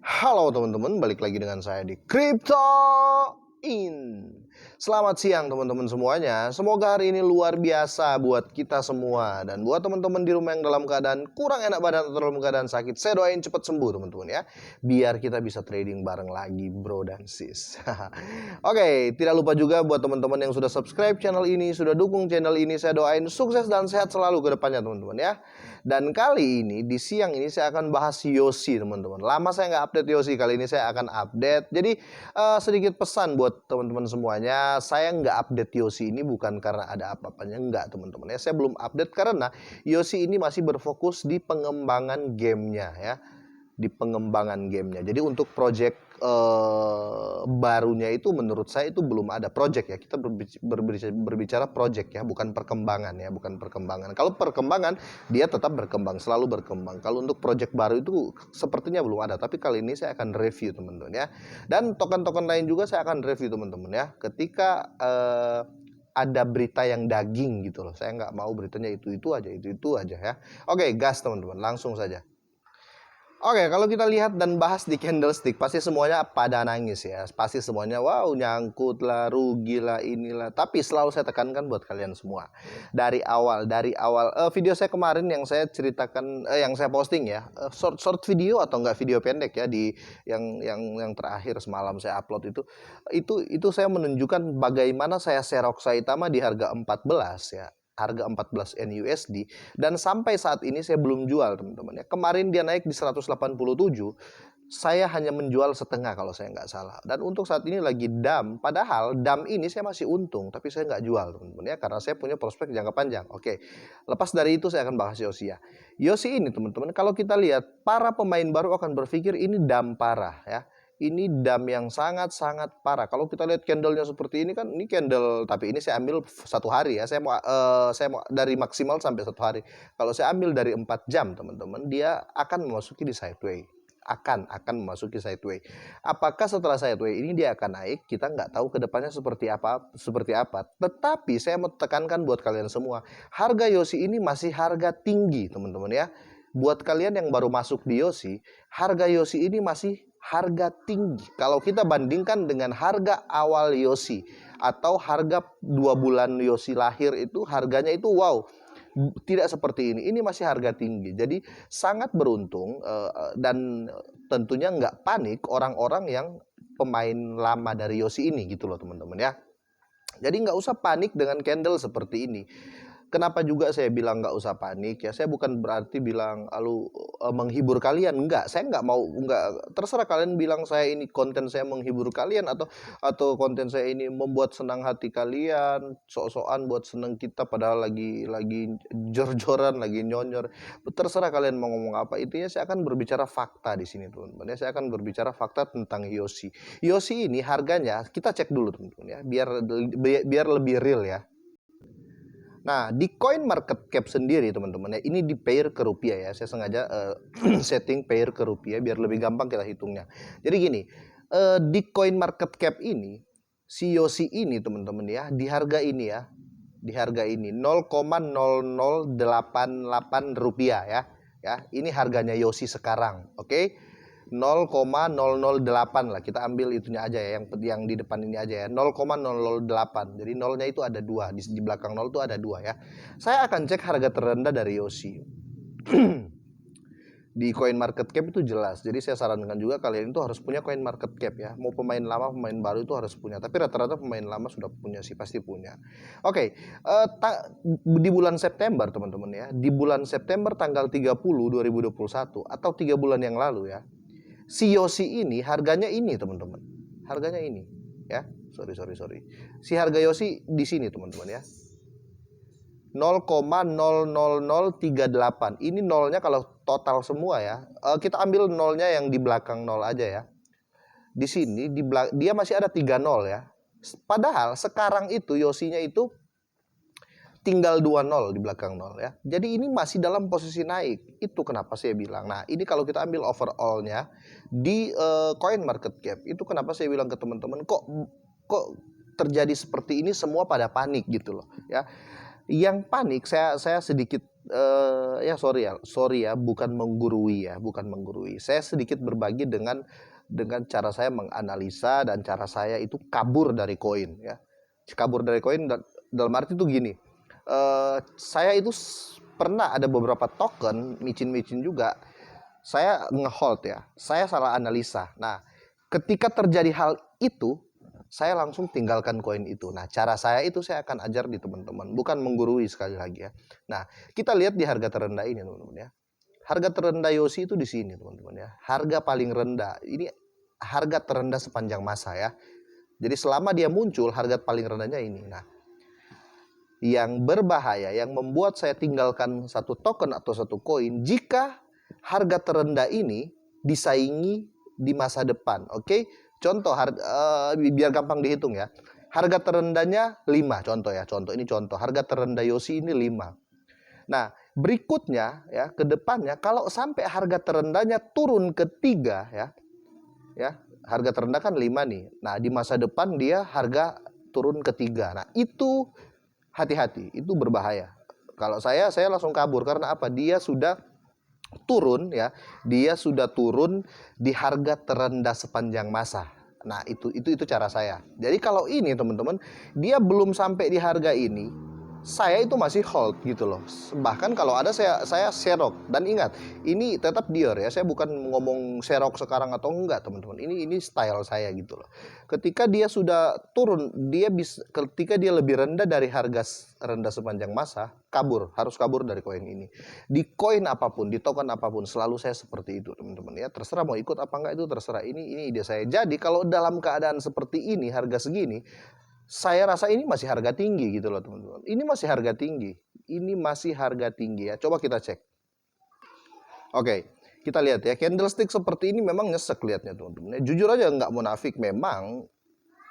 Halo teman-teman, balik lagi dengan saya di Crypto In. Selamat siang teman-teman semuanya. Semoga hari ini luar biasa buat kita semua. Dan buat teman-teman di rumah yang dalam keadaan kurang enak badan atau dalam keadaan sakit, saya doain cepat sembuh teman-teman ya. Biar kita bisa trading bareng lagi bro dan sis. Oke, tidak lupa juga buat teman-teman yang sudah subscribe channel ini, sudah dukung channel ini, saya doain sukses dan sehat selalu ke depannya teman-teman ya. Dan kali ini di siang ini saya akan bahas Yosi teman-teman. Lama saya nggak update Yosi, kali ini saya akan update. Jadi sedikit pesan buat teman-teman semuanya, saya nggak update Yosi ini bukan karena ada apa-apanya, nggak teman-teman ya. Saya belum update karena Yosi ini masih berfokus di pengembangan gamenya ya. Di pengembangan gamenya. Jadi untuk project barunya itu menurut saya itu belum ada project ya. Kita berbicara project ya, bukan perkembangan ya, bukan perkembangan. Kalau perkembangan dia tetap berkembang, selalu berkembang. Kalau untuk project baru itu sepertinya belum ada. Tapi kali ini saya akan review teman-teman ya. Dan token-token lain juga saya akan review teman-teman ya. Ketika ada berita yang daging gitu loh. Saya nggak mau beritanya itu aja ya. Oke, gas teman-teman, langsung saja. Oke, kalau kita lihat dan bahas di candlestick, pasti semuanya pada nangis ya. Pasti semuanya, wow, nyangkut lah, rugi lah, inilah. Tapi selalu saya tekankan buat kalian semua. Dari awal video saya kemarin yang saya ceritakan, yang saya posting ya, short video atau enggak video pendek ya di yang terakhir semalam saya upload itu saya menunjukkan bagaimana saya serok Saitama di harga 14 ya. Harga 14 NUSD dan sampai saat ini saya belum jual teman-teman ya. Kemarin dia naik di 187, saya hanya menjual setengah kalau saya nggak salah. Dan untuk saat ini lagi DAM, padahal DAM ini saya masih untung, tapi saya nggak jual teman-teman ya, karena saya punya prospek jangka panjang. Oke, lepas dari itu saya akan bahas Yosi ya. Yosi ini teman-teman, kalau kita lihat para pemain baru akan berpikir ini DAM parah ya. Ini DAM yang sangat-sangat parah. Kalau kita lihat candlenya seperti ini kan, ini candle, tapi ini saya ambil satu hari ya. Saya mau dari maksimal sampai satu hari. Kalau saya ambil dari 4 jam teman-teman, dia akan memasuki di sideway. Akan memasuki sideway. Apakah setelah sideway ini dia akan naik? Kita nggak tahu ke depannya seperti apa. Tetapi saya mau tekankan buat kalian semua, harga Yosi ini masih harga tinggi teman-teman ya. Buat kalian yang baru masuk di Yosi, harga Yosi ini masih harga tinggi. Kalau kita bandingkan dengan harga awal Yosi atau harga 2 bulan Yosi lahir itu harganya itu wow, tidak seperti ini. Ini masih harga tinggi. Jadi sangat beruntung dan tentunya nggak panik orang-orang yang pemain lama dari Yosi ini gitu loh teman-teman ya. Jadi nggak usah panik dengan candle seperti ini. Kenapa juga saya bilang nggak usah panik ya? Saya bukan berarti bilang menghibur kalian, enggak. Saya nggak mau, enggak. Terserah kalian bilang saya ini konten saya menghibur kalian atau konten saya ini membuat senang hati kalian, sok-sokan buat seneng kita padahal lagi jor-joran, lagi nyonyor. Terserah kalian mau ngomong apa. Intinya saya akan berbicara fakta di sini teman-teman. Saya akan berbicara fakta tentang Yosi. Yosi ini harganya kita cek dulu teman-teman ya, biar lebih real ya. Nah, di coin market cap sendiri teman-teman ya, ini di pair ke rupiah ya. Saya sengaja setting pair ke rupiah biar lebih gampang kita hitungnya. Jadi gini, di coin market cap ini, si Yosi ini teman-teman ya, di harga ini ya, di harga ini 0,0088 rupiah ya. Ya, ini harganya Yosi sekarang, oke? 0,008 lah, kita ambil itunya aja ya, yang di depan ini aja ya, 0,008. Jadi nolnya itu ada dua, di belakang nol itu ada dua ya. Saya akan cek harga terendah dari Yosi. Di coin market cap itu jelas. Jadi saya sarankan juga kalian itu harus punya coin market cap ya. Mau pemain lama, pemain baru itu harus punya. Tapi rata-rata pemain lama sudah punya sih, pasti punya. Oke, di bulan September teman-teman ya. Di bulan September tanggal 30 2021 atau 3 bulan yang lalu ya. Si Yosi ini harganya ini teman-teman. Harganya ini ya. Sorry. Si harga Yosi di sini teman-teman ya. 0,00038. Ini nolnya kalau total semua ya. Kita ambil nolnya yang di belakang nol aja ya. Di sini dia masih ada 3 nol ya. Padahal sekarang itu Yosinya itu tinggal 2-0 di belakang 0 ya. Jadi ini masih dalam posisi naik. Itu kenapa saya bilang. Nah, ini kalau kita ambil overall-nya di coin market cap, itu kenapa saya bilang ke teman-teman, kok terjadi seperti ini, semua pada panik gitu loh ya. Yang panik, saya sedikit ya sorry ya, bukan menggurui ya, bukan menggurui. Saya sedikit berbagi dengan cara saya menganalisa dan cara saya itu kabur dari koin ya. Kabur dari koin dalam arti itu gini. Saya itu pernah ada beberapa token micin-micin juga. Saya ngehold ya. Saya salah analisa. Nah, ketika terjadi hal itu, saya langsung tinggalkan koin itu. Nah, cara saya itu saya akan ajar di teman-teman, bukan menggurui sekali lagi ya. Nah, kita lihat di harga terendah ini teman-teman ya. Harga terendah Yosi itu di sini teman-teman ya. Harga paling rendah. Ini harga terendah sepanjang masa ya. Jadi selama dia muncul harga paling rendahnya ini. Nah, yang berbahaya yang membuat saya tinggalkan satu token atau satu koin jika harga terendah ini disaingi di masa depan. Oke. Contoh biar gampang dihitung ya. Harga terendahnya 5 contoh ya. Ini contoh. Harga terendah Yosi ini 5. Nah, berikutnya ya ke depannya kalau sampai harga terendahnya turun ke 3 ya. Ya, harga terendah kan 5 nih. Nah, di masa depan dia harga turun ke 3. Nah, itu hati-hati, itu berbahaya. Kalau saya langsung kabur karena apa? Dia sudah turun ya, dia sudah turun di harga terendah sepanjang masa. Nah, itu cara saya. Jadi kalau ini teman-teman, dia belum sampai di harga ini, saya itu masih hold gitu loh. Bahkan kalau ada saya serok. Dan ingat, ini tetap Dior ya. Saya bukan ngomong serok sekarang atau enggak, teman-teman. Ini style saya gitu loh. Ketika dia sudah turun, ketika dia lebih rendah dari harga rendah sepanjang masa, harus kabur dari koin ini. Di koin apapun, di token apapun, selalu saya seperti itu, teman-teman ya. Terserah mau ikut apa enggak itu terserah. Ini ide saya. Jadi kalau dalam keadaan seperti ini, harga segini, saya rasa ini masih harga tinggi gitu loh teman-teman. Ini masih harga tinggi. Ini masih harga tinggi ya. Coba kita cek. Oke, kita lihat ya. Candlestick seperti ini memang nyesek lihatnya teman-teman. Jujur aja nggak munafik, memang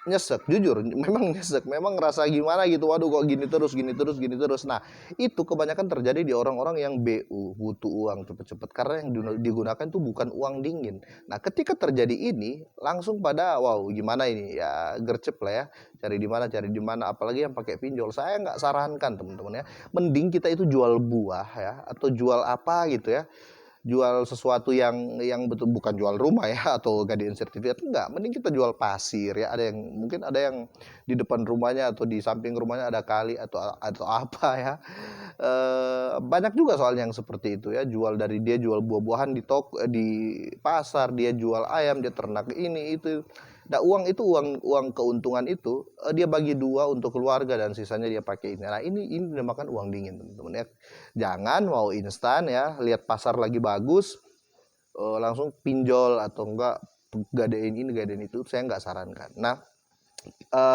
nyesek, jujur memang nyesek, memang ngerasa gimana gitu, waduh kok gini terus. Nah, itu kebanyakan terjadi di orang-orang yang BU, butuh uang cepet-cepet, karena yang digunakan itu bukan uang dingin. Nah, ketika terjadi ini langsung pada wow gimana ini ya, gercep lah ya, cari di mana, apalagi yang pakai pinjol. Saya nggak sarankan teman-teman ya, mending kita itu jual buah ya, atau jual apa gitu ya, jual sesuatu yang betul, bukan jual rumah ya atau gadiin sertifikat, enggak, mending kita jual pasir ya. Mungkin ada yang di depan rumahnya atau di samping rumahnya ada kali atau apa ya. Banyak juga soalnya yang seperti itu ya, dia jual buah-buahan di pasar, dia jual ayam, dia ternak ini itu. Nah, uang keuntungan itu dia bagi 2 untuk keluarga dan sisanya dia pakai ini. Nah, ini dinamakan uang dingin teman-teman ya. Jangan mau instan ya, lihat pasar lagi bagus langsung pinjol atau enggak gadein ini gadein itu, saya nggak sarankan. Nah,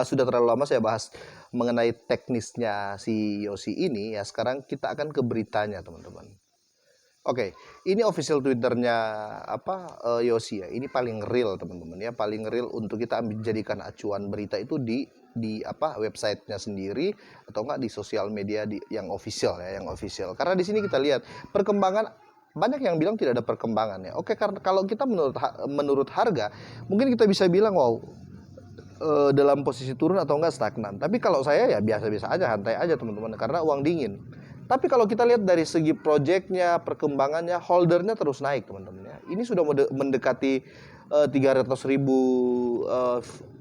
sudah terlalu lama saya bahas mengenai teknisnya si Yosi ini ya. Sekarang kita akan ke beritanya teman-teman. Oke, ini official Twitternya Yosi ya. Ini paling real teman-teman ya, paling real untuk kita jadikan acuan berita itu di websitenya sendiri atau enggak di sosial media yang official ya, yang official. Karena di sini kita lihat perkembangan, banyak yang bilang tidak ada perkembangan ya. Oke, karena kalau kita menurut harga mungkin kita bisa bilang wow dalam posisi turun atau enggak stagnan. Tapi kalau saya ya biasa-biasa aja, santai aja teman-teman, karena uang dingin. Tapi kalau kita lihat dari segi proyeknya, perkembangannya, holdernya terus naik teman-teman ya. Ini sudah mendekati 300.000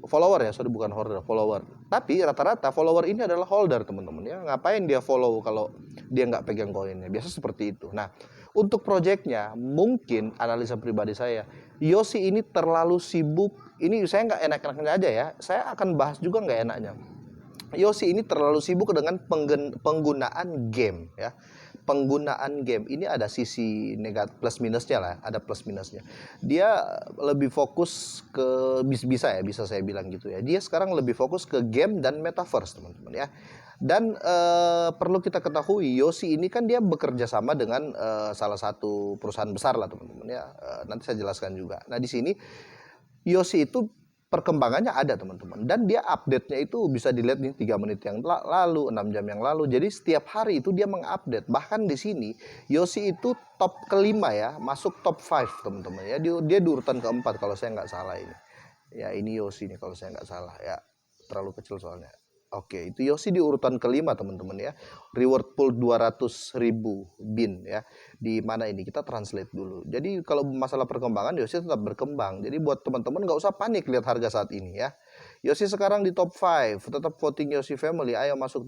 follower ya, sorry bukan holder, follower. Tapi rata-rata follower ini adalah holder teman-teman ya. Ngapain dia follow kalau dia nggak pegang koinnya? Biasa seperti itu. Nah, untuk proyeknya mungkin analisa pribadi saya, Yosi ini terlalu sibuk. Ini saya nggak enak-enaknya aja ya. Saya akan bahas juga nggak enaknya. Yosi ini terlalu sibuk dengan penggunaan game ya. Penggunaan game ini ada sisi negatif plus minusnya lah, ada plus minusnya. Dia lebih fokus ke bisa saya bilang gitu ya. Dia sekarang lebih fokus ke game dan metaverse teman-teman ya. Dan perlu kita ketahui Yosi ini kan dia bekerja sama dengan salah satu perusahaan besar lah teman-teman ya. Nanti saya jelaskan juga. Nah, di sini Yosi itu perkembangannya ada teman-teman, dan dia update-nya itu bisa dilihat nih 3 menit yang lalu, 6 jam yang lalu. Jadi setiap hari itu dia mengupdate. Bahkan di sini Yosi itu top kelima ya, masuk top 5 teman-teman ya. Dia di urutan keempat kalau saya nggak salah ini. Ya, ini Yosi nih kalau saya nggak salah ya. Terlalu kecil soalnya. Oke, itu Yosi di urutan kelima teman-teman ya. Reward pool 200.000 bin ya. Di mana ini kita translate dulu. Jadi kalau masalah perkembangan Yosi tetap berkembang. Jadi buat teman-teman nggak usah panik lihat harga saat ini ya. Yosi sekarang di top 5, tetap voting Yosi Family. Ayo masuk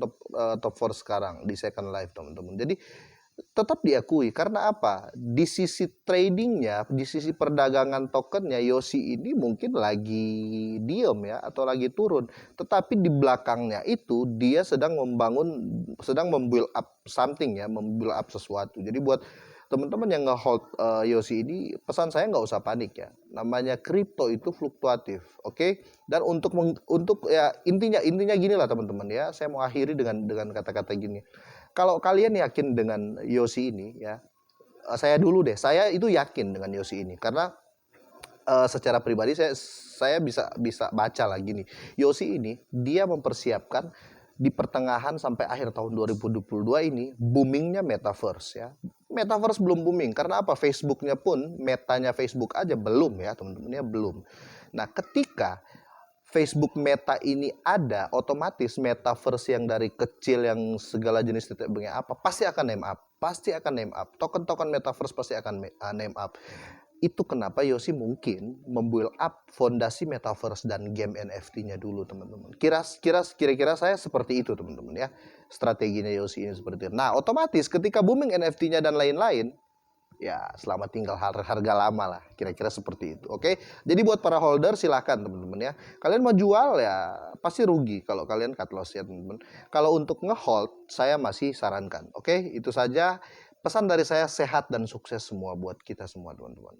top 4 sekarang di second life teman-teman. Jadi tetap diakui karena apa? Di sisi tradingnya, di sisi perdagangan tokennya Yosi ini mungkin lagi diem ya atau lagi turun, tetapi di belakangnya itu dia sedang membuild up something ya, membuild up sesuatu. Jadi buat teman-teman yang nge-hold Yosi ini, pesan saya nggak usah panik ya. Namanya kripto itu fluktuatif, oke? Dan untuk ya intinya gini lah teman-teman ya. Saya mau akhiri dengan kata-kata gini. Kalau kalian yakin dengan Yosi ini ya, saya dulu deh, saya itu yakin dengan Yosi ini karena secara pribadi saya bisa baca lagi nih. Yosi ini dia mempersiapkan di pertengahan sampai akhir tahun 2022 ini boomingnya metaverse ya. Metaverse belum booming karena apa? Facebooknya pun metanya Facebook aja belum ya teman-teman ya, belum. Nah ketika Facebook Meta ini ada, otomatis metaverse yang dari kecil yang segala jenis titik bengi apa pasti akan name up, token-token metaverse pasti akan name up. Itu kenapa Yosi mungkin membuild up fondasi metaverse dan game NFT-nya dulu teman-teman. Kira-kira saya seperti itu teman-teman ya, strateginya Yosi ini seperti itu. Nah otomatis ketika booming NFT-nya dan lain-lain, ya selamat tinggal harga lama lah, kira-kira seperti itu. Oke, jadi buat para holder silahkan teman-teman ya, kalian mau jual ya pasti rugi kalau kalian cut loss ya teman-teman. Kalau untuk ngehold saya masih sarankan. Oke, itu saja pesan dari saya, sehat dan sukses semua buat kita semua teman-teman.